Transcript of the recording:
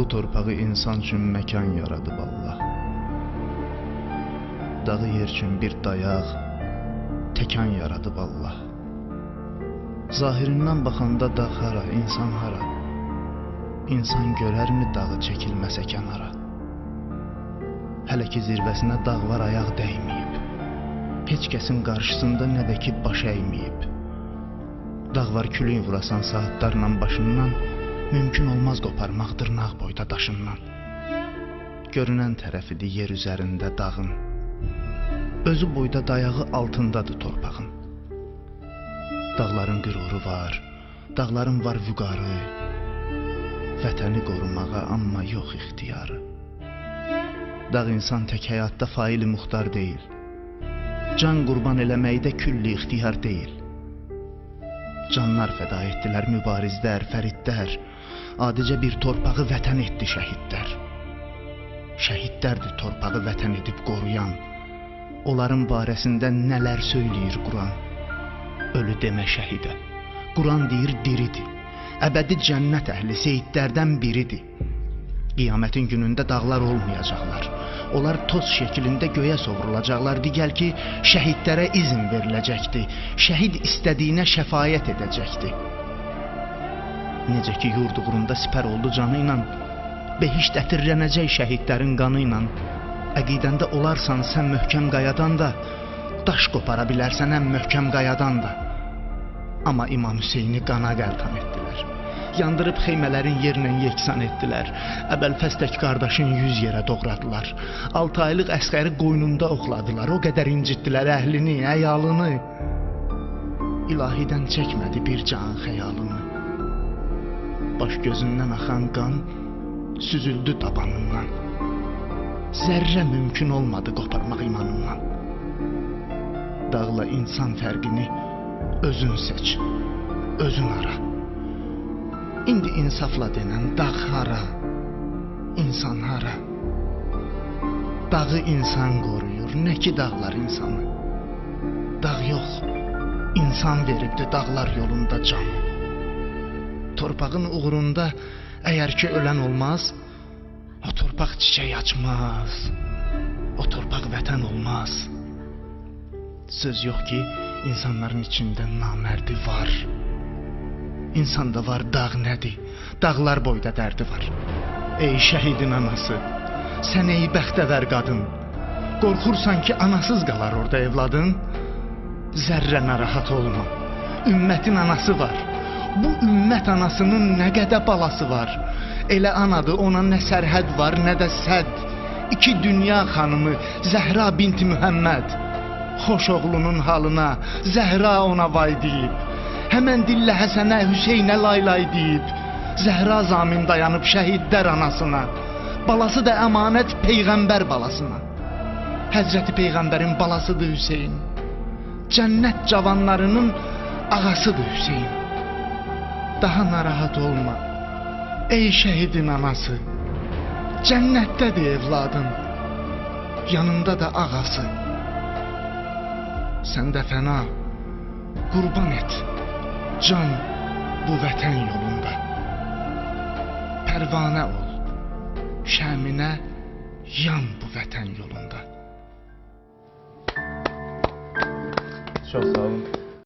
Bu torpağı insan üçün məkan yaradıb Allah. Dağı yer üçün bir dayaq, təkan yaradıb Allah. Zahirindən baxanda dağ hara, insan hara? İnsan görərmi dağı çəkilməsə kənara? Hələ ki zirvəsinə dağ var, ayaq dəyməyib. Heç kəsin qarşısında nə də ki baş əyməyib. Dağ var külün vurasan saatlarla başından, mümkün olmaz qoparmaq dırnaq boyda daşından. Görünən tərəfidir yer üzərində dağın. Özü boyda dayağı altındadır torpağın. Dağların qüruru var, dağların var vüqarı. Vətəni qorumağa amma yox ixtiyarı. Dağ insan tək həyatda faili muxtar deyil. Can qurban eləməkdə külli ixtiyar deyil. Canlar fəda etdilər mübarizlər, fəridlər. Adicə bir torpağı vətən etdi şəhidlər. Şəhidlərdir torpağı vətən edib qoruyan. Onların barəsində nələr söyləyir Quran. Ölü demə şəhidə. Quran deyir diridir. Əbədi cənnət əhli seyidlərdən biridir. Qiyamətin günündə dağlar olmayacaqlar. Onlar toz şəklində göyə sovrulacaqlar. Digər ki, şəhidlərə izin veriləcəkdir. Şəhid istədiyinə şəfayət edəcəkdir. Necə ki, yurd uğrunda sipər oldu canı ilə, behişt ətirlənəcək şəhidlərin qanı ilə. Əqidəndə olarsan sən möhkəm qayadan da, daş qopara bilərsən ən möhkəm qayadan da. Amma İmam Hüseyni qana qəltan etdilər. Yandırıb xeymələrin yerlə yeksan etdilər. Əbəlfəstək qardaşın 100 yerə doğradılar. 6 aylıq əsgəri qoynunda oxladılar. O qədər incitdilər əhlini, əyalını. İlahidən çəkmədi bir can xəyalını. Baş gözündən axan qan süzüldü tabanından. Zərrə mümkün olmadı qoparmaq imanından. Dağla insan fərqini özün seç, özün ara. İndi insafla denən dağ hara, insan hara? Dağı insan qoruyur, nə ki dağlar insanı. Dağ yox, insan veribdi dağlar yolunda can. Torpağın uğrunda əgər ki ölən olmaz, o torpaq çiçək açmaz, o torpaq vətən olmaz. Söz yox ki, insanların içində namərdi var. İnsanda var dağ nədir? Dağlar boyda dərdi var. Ey şəhidin anası, sən ey bəxtəvər qadın, qorxursan ki anasız qalar orada evladın? Zərrə narahat olma, ümmətin anası var. Bu ümmət anasının nə qədər balası var. Elə anadır, ona nə sərhəd var, nə də sədd. İki dünya xanımı Zəhra binti Mühəmməd. Xoş oğlunun halına Zəhra ona vay deyib. Həmən dillə Həsənə, Hüseynə laylay deyib. Zəhra zamin dayanıb şəhidlər anasına. Balası da əmanət Peyğəmbər balasına. Həzrəti Peyğəmbərin balasıdır Hüseyn. Cənnət cavanlarının ağasıdır Hüseyn. Daha narahat olma, ey şəhidin anası. Cənnətdədir evladın, yanında da ağası. Sən də fəna, qurban et, can bu vətən yolunda. Pərvanə ol, şəminə yan bu vətən yolunda. Çox sağ olun.